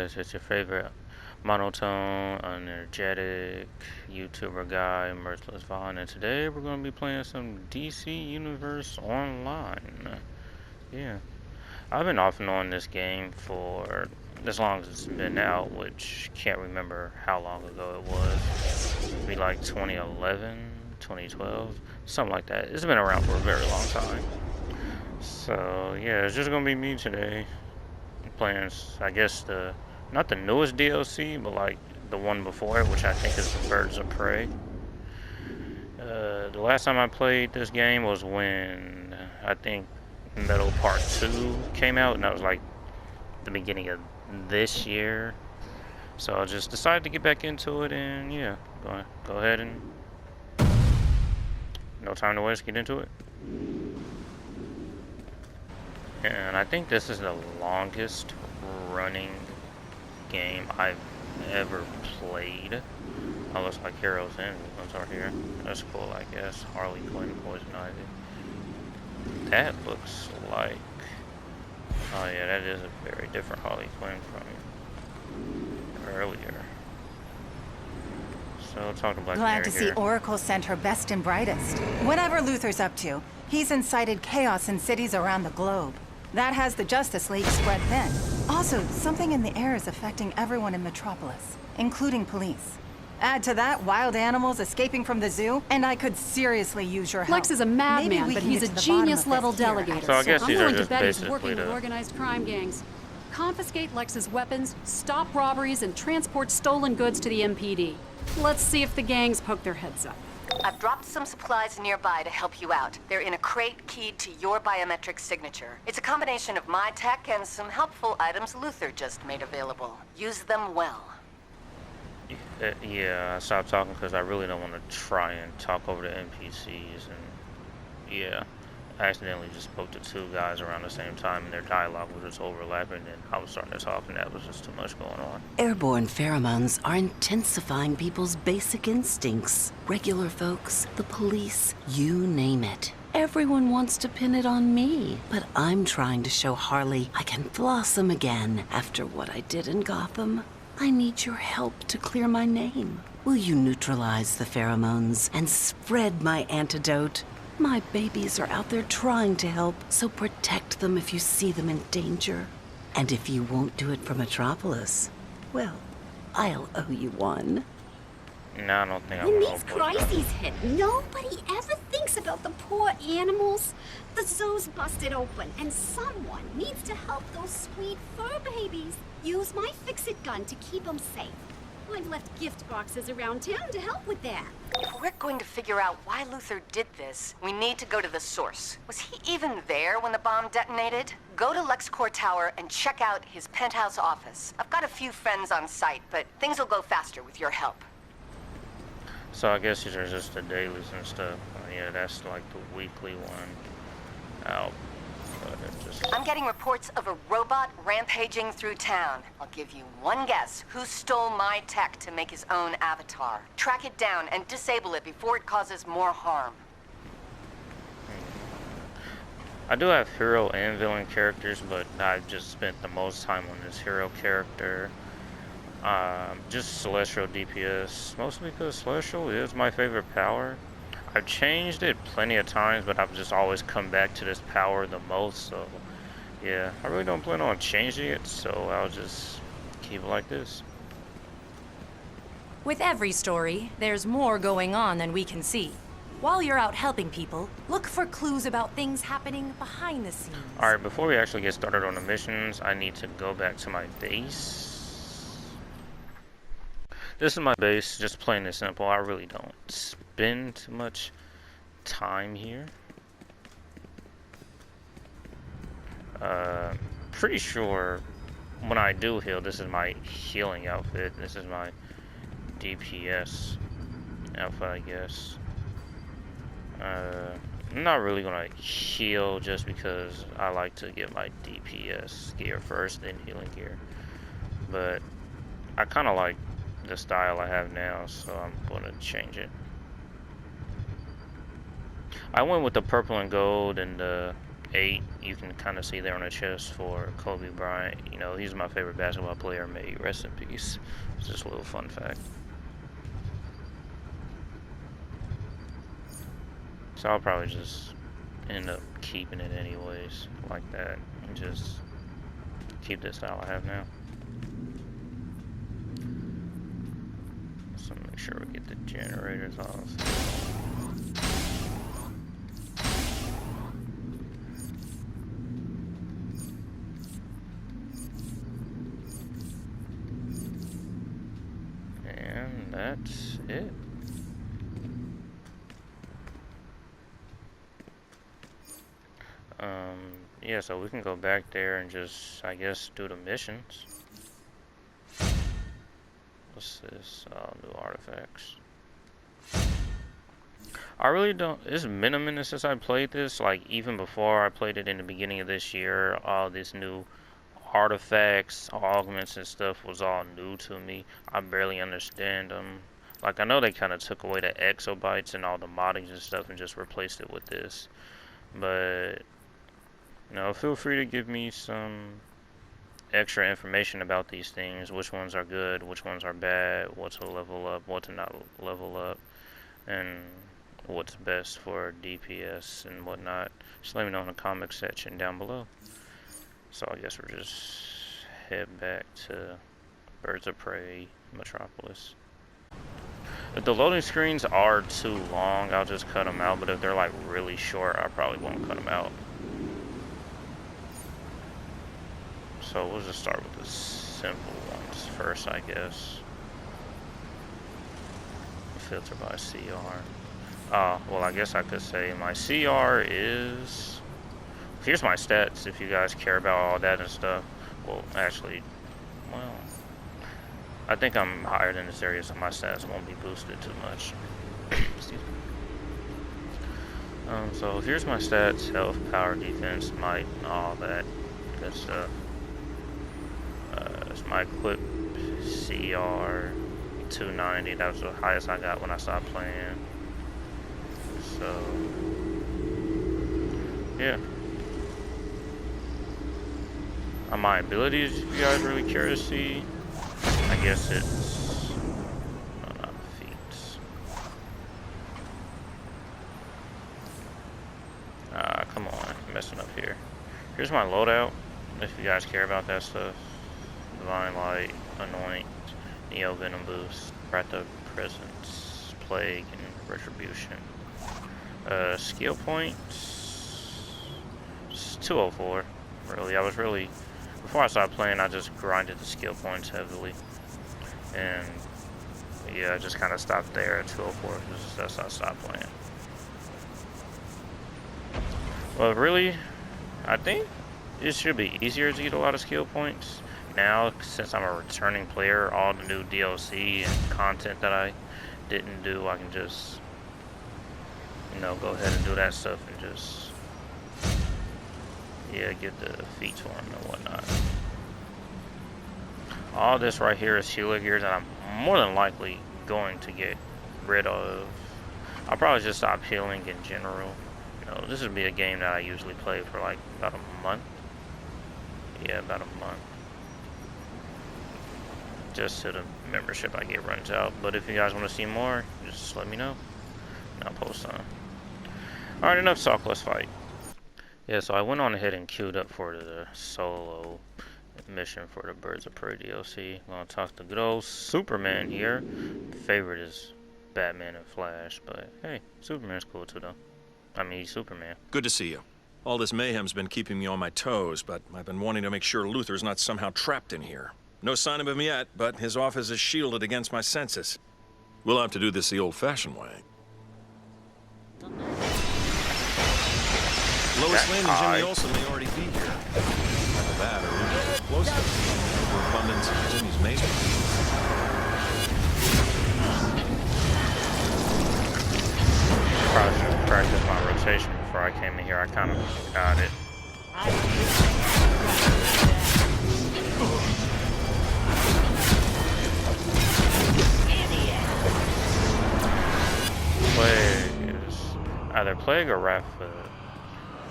guys? It's your favorite monotone, energetic YouTuber guy, Merciless Vaughn, and today we're going to be playing some DC Universe Online. Yeah, I've been off and on this game for as long as it's been out, which can't remember how long ago it was. Maybe like 2011, 2012, something like that. It's been around for a very long time. So yeah, it's just gonna be me today playing, I guess not the newest DLC, but like the one before it, which I think is the Birds of Prey. The last time I played this game was when I think Metal Part 2 came out, and that was like the beginning of this year. So I just decided to get back into it, and yeah, go ahead and no time to waste, get into it. And I think this is the longest running game I've ever played. Oh, looks like Heroes and Villains are here. That's cool, I guess. Harley Quinn, Poison Ivy. That looks like... Oh yeah, that is a very different Harley Quinn from earlier. So, talk to Black Glad Canary to see here. Oracle sent her best and brightest. Whatever Luthor's up to, he's incited chaos in cities around the globe. That has the Justice League spread thin. Also, something in the air is affecting everyone in Metropolis, including police. Add to that wild animals escaping from the zoo, and I could seriously use your help. Lex is a Maybe madman, we but can he's get a to the bottom of genius-level this here. delegator. So I guess I'm these are willing to just bet he's basically working with the- organized crime gangs. Confiscate Lex's weapons, stop robberies, and transport stolen goods to the MPD. Let's see if the gangs poke their heads up. I've dropped some supplies nearby to help you out. They're in a crate keyed to your biometric signature. It's a combination of my tech and some helpful items Luthor just made available. Use them well. Yeah, I stopped talking because I really don't want to try and talk over the NPCs, and yeah, I accidentally just spoke to two guys around the same time, and their dialogue was just overlapping, and I was starting to talk, and that was just too much going on. Airborne pheromones are intensifying people's basic instincts. Regular folks, the police, you name it. Everyone wants to pin it on me, but I'm trying to show Harley I can blossom again after what I did in Gotham. I need your help to clear my name. Will you neutralize the pheromones and spread my antidote? My babies are out there trying to help, so protect them if you see them in danger. And if you won't do it for Metropolis, well, I'll owe you one. No, I don't think I'm When gonna these hold boys up. crises hit, nobody ever thinks about the poor animals. The zoo's busted open, and someone needs to help those sweet fur babies. Use my fix-it gun to keep them safe. I've left gift boxes around town to help with that. If we're going to figure out why Luthor did this, we need to go to the source. Was he even there when the bomb detonated? Go to LexCorp Tower and check out his penthouse office. I've got a few friends on site, but things will go faster with your help. So I guess these are just the dailies and stuff. Yeah, that's like the weekly one out. But it just... I'm getting reports of a robot rampaging through town. I'll give you one guess. Who stole my tech to make his own avatar? Track it down and disable it before it causes more harm. I do have hero and villain characters, but I've just spent the most time on this hero character. Just Celestial DPS, mostly because Celestial is my favorite power. I've changed it plenty of times, but I've just always come back to this power the most, so yeah, I really don't plan on changing it, so I'll just keep it like this. With every story, there's more going on than we can see. While you're out helping people, look for clues about things happening behind the scenes. Alright, before we actually get started on the missions, I need to go back to my base. This is my base, just plain and simple. I really don't spend too much time here. Pretty sure when I do heal, this is my healing outfit. This is my DPS outfit, I guess. I'm not really gonna heal just because I like to get my DPS gear first, then healing gear. But I kind of like the style I have now, so I'm gonna change it. I went with the purple and gold and the 8, you can kind of see there on the chest for Kobe Bryant. You know, he's my favorite basketball player. May he rest in peace. It's just a little fun fact. So I'll probably just end up keeping it anyways, like that, and just keep this style I have now. So make sure we get the generators off. And that's it. Yeah, so we can go back there and just, I guess, do the missions. What's this? New artifacts. I really don't, it's been a minute since I played this. Like, even before I played it in the beginning of this year, all these new artifacts, augments, and stuff was all new to me. I barely understand them. Like, I know they kind of took away the exobytes and all the moddings and stuff and just replaced it with this. But you know, feel free to give me some extra information about these things. Which ones are good, which ones are bad, what to level up, what to not level up, and what's best for DPS and whatnot. Just let me know in the comment section down below. So I guess we'll just head back to Birds of Prey Metropolis. If the loading screens are too long, I'll just cut them out. But if they're like really short, I probably won't cut them out. So we'll just start with the simple ones first, I guess. Filter by CR. Well, I guess I could say my CR is... Here's my stats if you guys care about all that and stuff. Well, actually, well, I think I'm higher than this area, so my stats won't be boosted too much. Excuse me. So here's my stats: health, power, defense, might, all that good stuff. It's my equip CR 290. That was the highest I got when I stopped playing. So yeah. My abilities, if you guys really care to see, I guess it's, no, not feats. Come on, I'm messing up here. Here's my loadout, if you guys care about that stuff. Divine Light, Anoint, Neo Venom Boost, Breath of Presence, Plague, and Retribution. Skill points, it's 204, really. I was really, before I started playing, I just grinded the skill points heavily. And yeah, I just kind of stopped there at 204 because that's how I stopped playing. Well, really, I think it should be easier to get a lot of skill points now, since I'm a returning player. All the new DLC and content that I didn't do, I can just, you know, go ahead and do that stuff and just, yeah, get the feats for them and whatnot. All this right here is healer gear that I'm more than likely going to get rid of. I'll probably just stop healing in general. You know, this would be a game that I usually play for like about a month. Yeah, about a month. Just to the membership I get runs out. But if you guys want to see more, just let me know and I'll post on. Alright, enough talk, let's fight. Yeah, so I went on ahead and queued up for the solo mission for the Birds of Prey DLC. I'm gonna talk to good old Superman here. Favorite is Batman and Flash, but hey, Superman's cool too though. I mean, he's Superman. Good to see you. All this mayhem's been keeping me on my toes, but I've been wanting to make sure Luther's not somehow trapped in here. No sign of him yet, but his office is shielded against my senses. We'll have to do this the old-fashioned way. Lois Lane and Jimmy Olsen may already be here. Either that or Luther's explosive. Overabundance of Jimmy's mason. Probably should have practiced my rotation before I came in here. I kind of got it. Plague is either Plague or Ratfoot.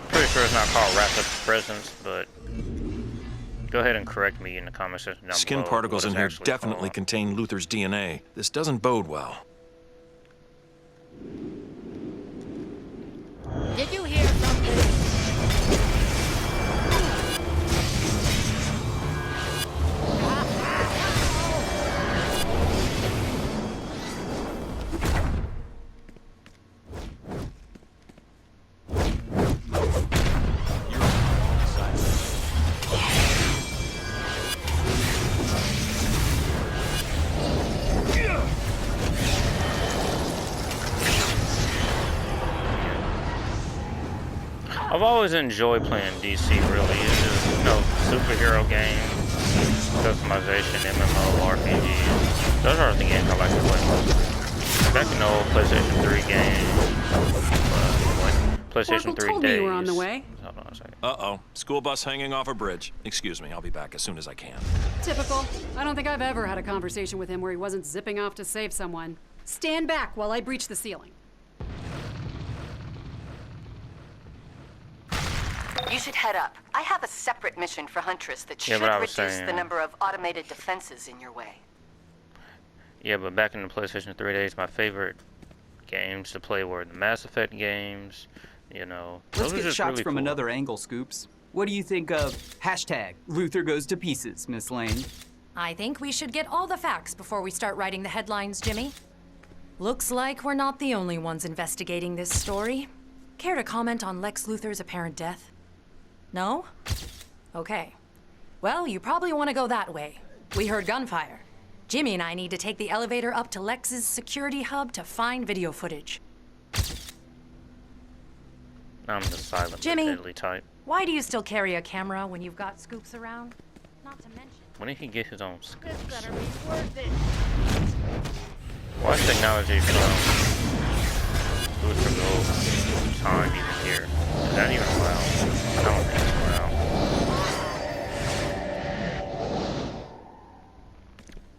Pretty pretty sure it's not called Ratchet's Presence, but go ahead and correct me in the comment section down Skin below. particles what in it's here actually definitely called. contain Luther's DNA. This doesn't bode well. Did you hear something? I've always enjoyed playing DC, really. It's just, you know, superhero games, customization, MMO, RPGs. Those are the games I like to play most. Back in the old PlayStation 3 games, PlayStation Oracle 3 told days. me you were on the way. Hold on a second. Uh-oh. School bus hanging off a bridge. Excuse me, I'll be back as soon as I can. Typical. I don't think I've ever had a conversation with him where he wasn't zipping off to save someone. Stand back while I breach the ceiling. You should head up. I have a separate mission for Huntress that Yeah, should but I was reduce saying- the number of automated defenses in your way. Yeah, but back in the PlayStation 3 days, my favorite games to play were the Mass Effect games, you know. Let's those were get just shots really from cool. another angle, Scoops. What do you think of hashtag Luther goes to pieces, Miss Lane? I think we should get all the facts before we start writing the headlines, Jimmy. Looks like we're not the only ones investigating this story. Care to comment on Lex Luthor's apparent death? No? Okay. Well, you probably want to go that way. We heard gunfire. Jimmy and I need to take the elevator up to Lex's security hub to find video footage. I'm the silent Jimmy. but deadly type. Why do you still carry a camera when you've got Scoops around? Not to mention... When did he get his own This scoops? better be worth it. Why is technology from Booster Gold time even here? Is that even allowed? I don't think it's allowed.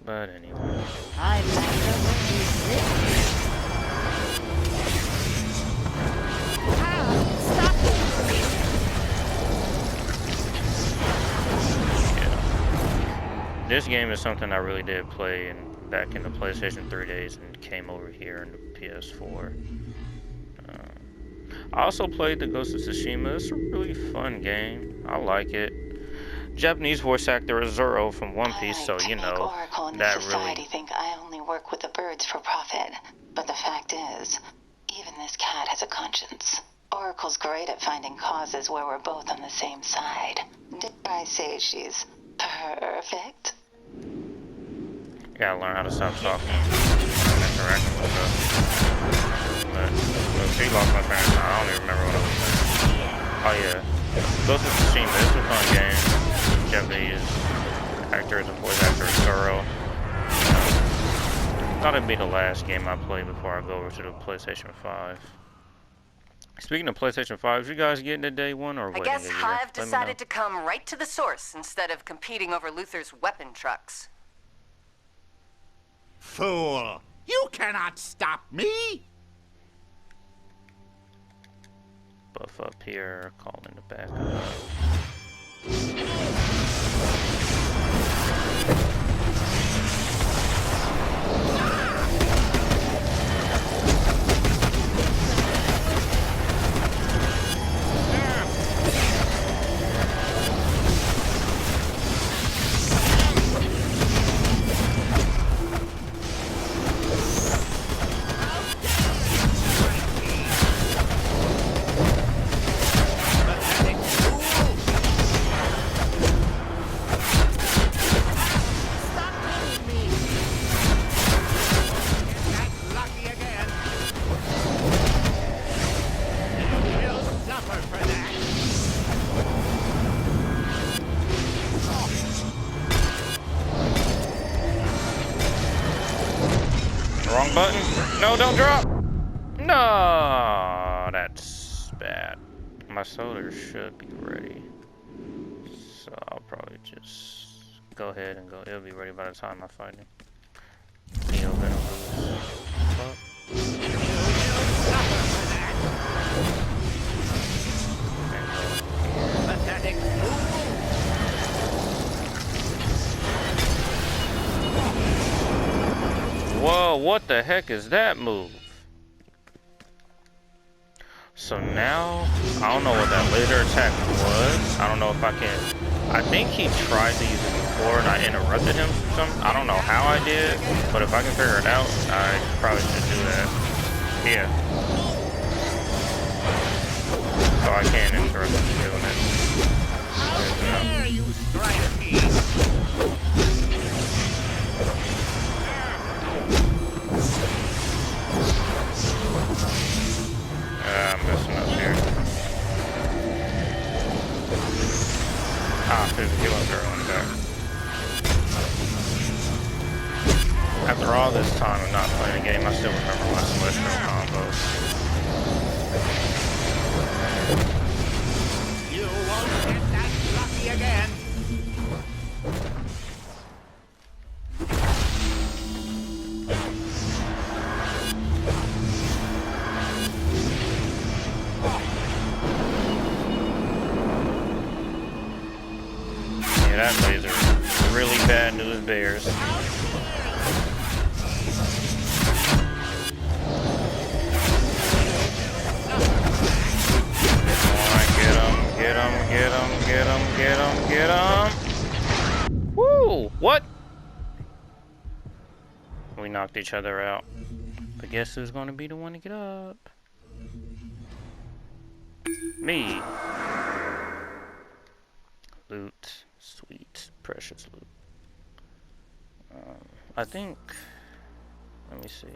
But anyway. I wonder where you sit. Stop Yeah. This game is something I really did play back in the PlayStation 3 days and came over here in the PS4. I also played the Ghost of Tsushima. It's a really fun game. I like it. Japanese voice actor is Zoro from One Piece, so you know Oracle and that the society really. think I only work with the birds for profit. But the fact is, even this cat has a conscience. Oracle's great at finding causes where we're both on the same side. Did I say she's perfect? Gotta learn how to stop talking and interacting with stuff. But she lost my train of thought. I don't even remember what I was saying. Oh yeah, Ghost of Tsushima. It's a fun game. Japanese actor and voice actor Zoro. Thought it'd be the last game I played before I go over to the PlayStation 5. Speaking of PlayStation 5, you guys getting to day one or I waiting guess a year? Hive Let me decided know. to come right to the source instead of competing over Luther's weapon trucks. Fool! You cannot stop me! Buff up here, calling the back up. Stop hitting me! That's lucky again. You will suffer for that. Wrong button. No, don't drop. No, that's bad. My soda should be ready. So I'll probably just go ahead and go. It'll be ready by the time I find it. Neo Venom lose. Fuck. And go Whoa, what the heck is that move? So now, I don't know what that laser attack was. I don't know if I can... I think he tried to use it before and I interrupted him or something. I don't know how I did, but if I can figure it out, I probably should do that. Yeah. So I can't interrupt him doing it. How dare you strike me? I'm messing up here. Ah, there's a healing girl in there. After all this time of not playing the game, I still remember my celestial combos. You won't get that lucky again. Yeah, that laser is really bad news bears. Get him, get him, get him, get him, get him. Woo! What? We knocked each other out. But guess who's gonna be the one to get up? Me. Loot. Sweet. Precious loot. I think... Let me see.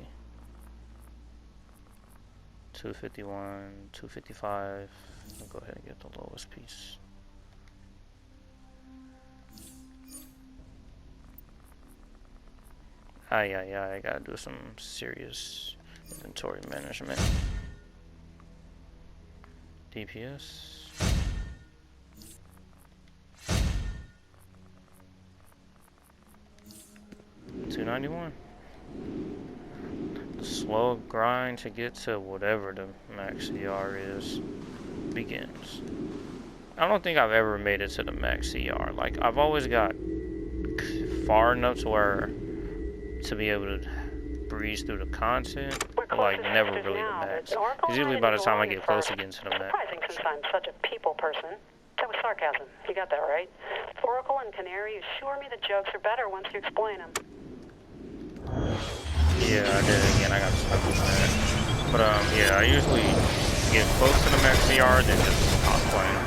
251, 255. I'll go ahead and get the lowest piece. I gotta do some serious inventory management. DPS. $291. The slow grind to get to whatever the max CR is begins. I don't think I've ever made it to the max CR. Like, I've always got far enough to where to be able to breeze through the content, but like never really the max. Because usually by the time I get close again to the max. Surprising since I'm such a people person. That was sarcasm. You got that right. Oracle and Canary assure me the jokes are better once you explain them. Yeah, I did it again. I got stuck with that. But yeah, I usually get close to the max CR, then just stop playing.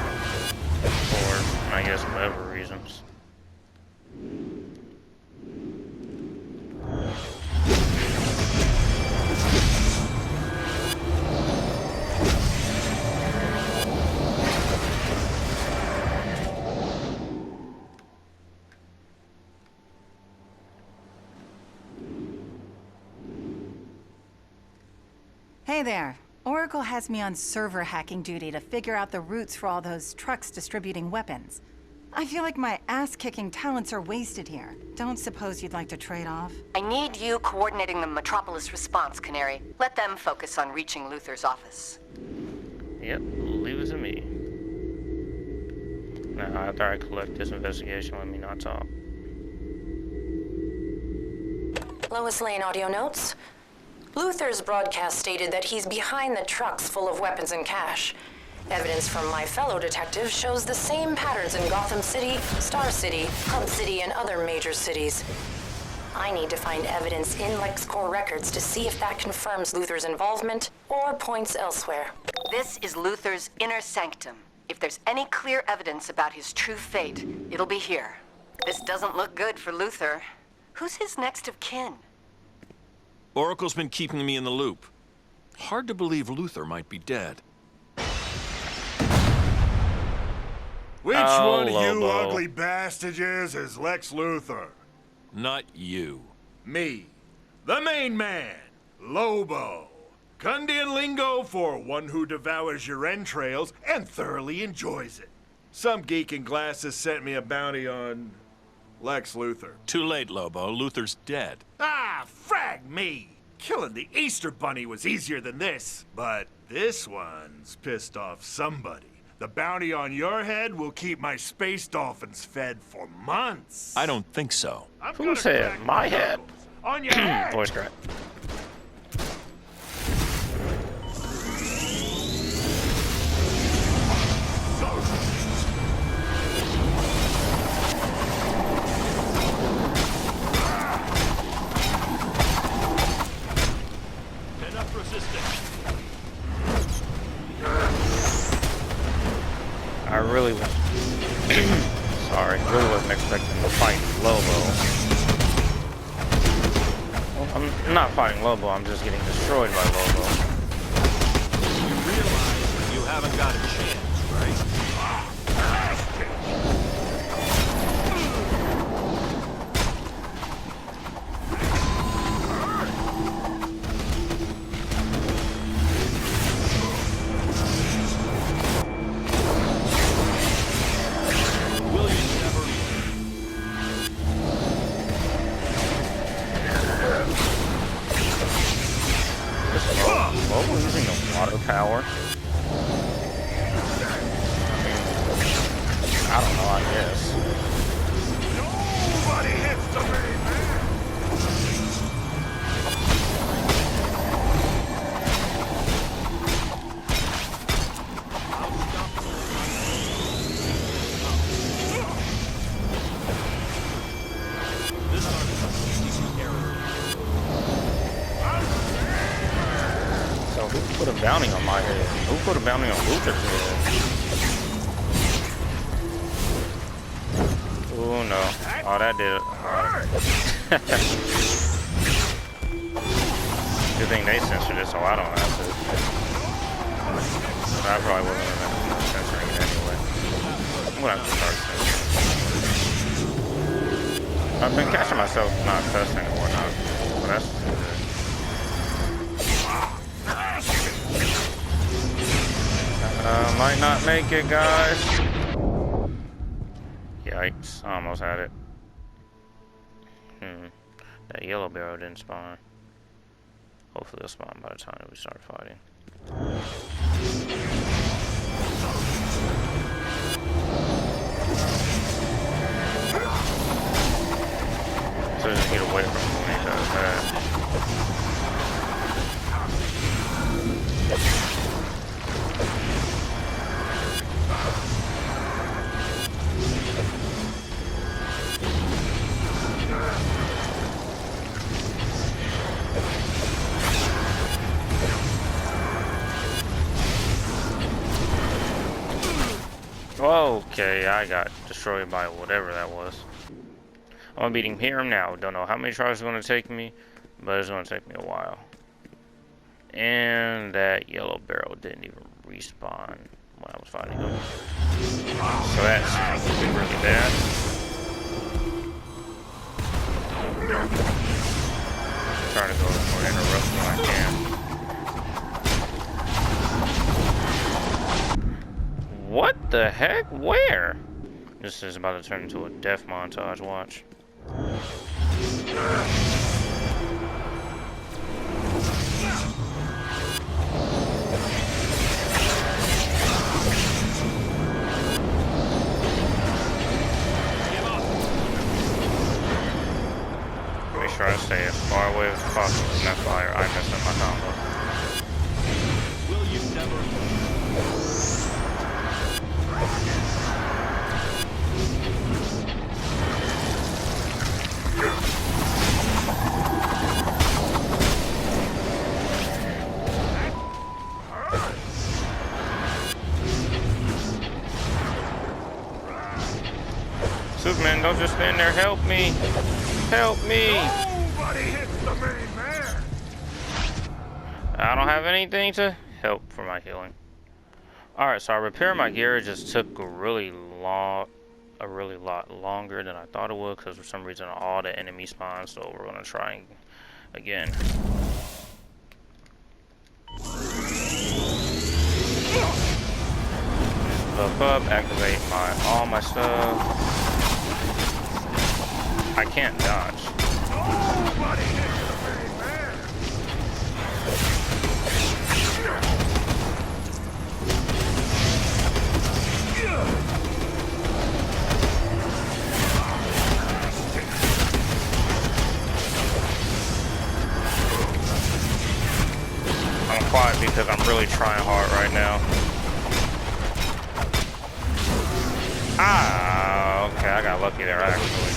For, I guess, whatever reasons. Hey there. Oracle has me on server hacking duty to figure out the routes for all those trucks distributing weapons. I feel like my ass-kicking talents are wasted here. Don't suppose you'd like to trade off? I need you coordinating the Metropolis response, Canary. Let them focus on reaching Luther's office. Yep, leave it to me. Now, after I collect this investigation, let me not talk. Lois Lane audio notes. Luther's broadcast stated that he's behind the trucks full of weapons and cash. Evidence from my fellow detective shows the same patterns in Gotham City, Star City, Hub City, and other major cities. I need to find evidence in LexCorp records to see if that confirms Luther's involvement or points elsewhere. This is Luther's inner sanctum. If there's any clear evidence about his true fate, it'll be here. This doesn't look good for Luther. Who's his next of kin? Oracle's been keeping me in the loop. Hard to believe Luther might be dead. Which one of you ugly bastages is Lex Luthor? Not you. Me. The main man. Lobo. Kundian lingo for one who devours your entrails and thoroughly enjoys it. Some geek in glasses sent me a bounty on Lex Luthor. Too late, Lobo. Luther's dead. Ah, frag me! Killing the Easter Bunny was easier than this. But this one's pissed off somebody. The bounty on your head will keep my space dolphins fed for months. I don't think so. Whose head? My head? On your head! Voice crack. Enough resistance. I really was sorry, really wasn't expecting to fight Lobo. Well, I'm not fighting Lobo, I'm just getting destroyed by Lobo. You realize you haven't got a chance, right? Lobo using the water power? I don't know, I guess. Nobody hits the main man! So who put a bounty on my head? Who put a bounty on Luther's head? Oh no. Oh, that did it. Good thing they censored it so I don't have to. I probably wasn't going to end up censoring it anyway. I'm going to have to start censoring. I've been catching myself not cussing or whatnot. So that's good. Might not make it, guys. Yikes, I almost had it. That yellow barrel didn't spawn. Hopefully it'll spawn by the time that we start fighting. So just get away from him when he does that. Okay, I got destroyed by whatever that was. I'm beating him now. Don't know how many tries it's going to take me, but it's going to take me a while. And that yellow barrel didn't even respawn when I was fighting him. So that's really bad. I'm trying to go for interruption when I can. What the heck? Where? This is about to turn into a death montage, watch. Make sure I stay as far away as possible from that fire. I messed up my combo. Will you never... Superman, don't just stand there. Help me. Help me. Nobody hits the main man. I don't have anything to help for my healing. Alright, so I repaired my gear. It just took a really lot longer than I thought it would because for some reason all the enemies spawned, so we're gonna try again. Up, activate all my stuff. I can't dodge. Nobody hits the main man. quiet because I'm really trying hard right now. Ah, okay, I got lucky there, actually.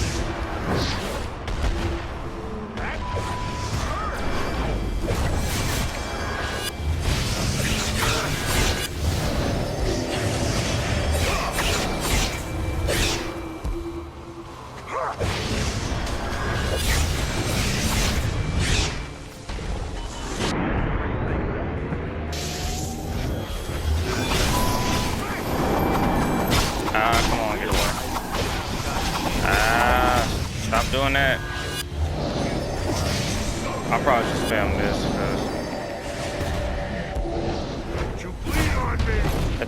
Come on, get away. Stop doing that. I'll probably just spam this because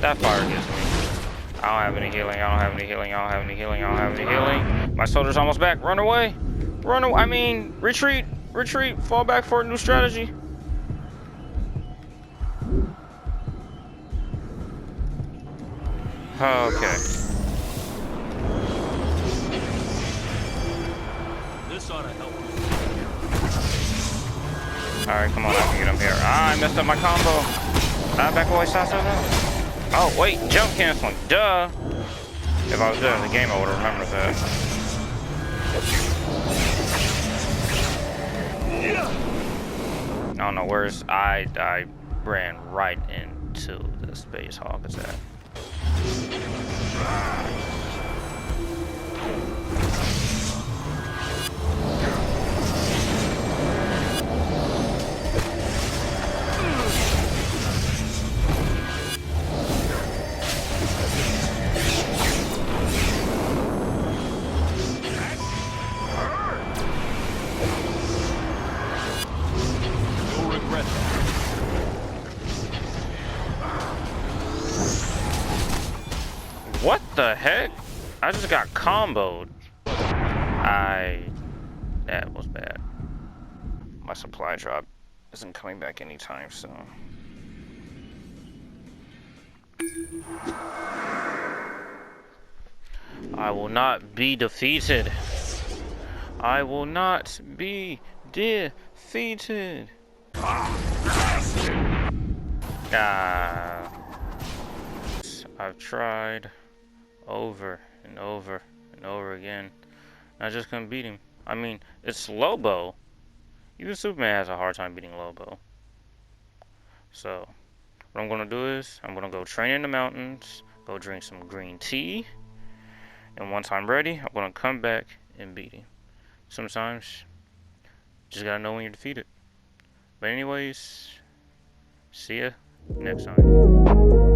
that fire gets me. I don't have any healing. I don't have any healing. I don't have any healing. I don't have any healing. My soldier's almost back. Run away. Run away. I mean, retreat. Retreat. Fall back for a new strategy. Okay. This ought to help. Alright, come on, I can get him here. Ah, I messed up my combo. Back away, stop. Oh, wait, jump canceling. Duh. If I was there in the game, I would have remembered that. I don't know, where's... I ran right into the Space Hog attack. What the heck? I just got comboed. That was bad. My supply drop isn't coming back anytime soon. I will not be defeated. I will not be defeated. I've tried over and over and over again. I just couldn't beat him. I mean, it's Lobo. Even Superman has a hard time beating Lobo. So, what I'm gonna do is, I'm gonna go train in the mountains, go drink some green tea, and once I'm ready, I'm gonna come back and beat him. Sometimes, just gotta know when you're defeated. But anyways, see ya next time.